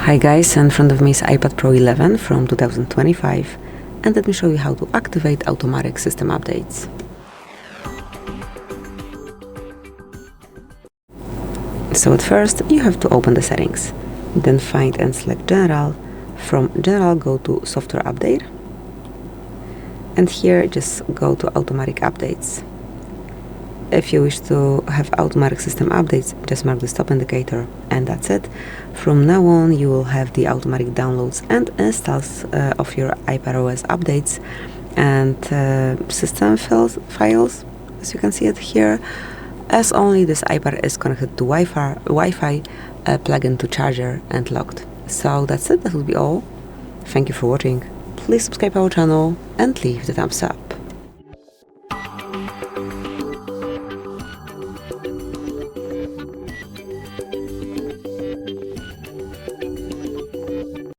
Hi guys, in front of me is iPad Pro 11 from 2025, and let me show you how to activate automatic system updates. So at first you have to open the settings, then find and select General. From General go to Software Update, and here just go to Automatic Updates. If you wish to have automatic system updates, just mark the stop indicator, and that's it. From now on you will have the automatic downloads and installs of your iPadOS updates and system files, as you can see it here, as only this iPad is connected to Wi-Fi, plug into charger and locked. So that's it, that will be all. Thank you for watching. Please subscribe our channel and leave the thumbs up.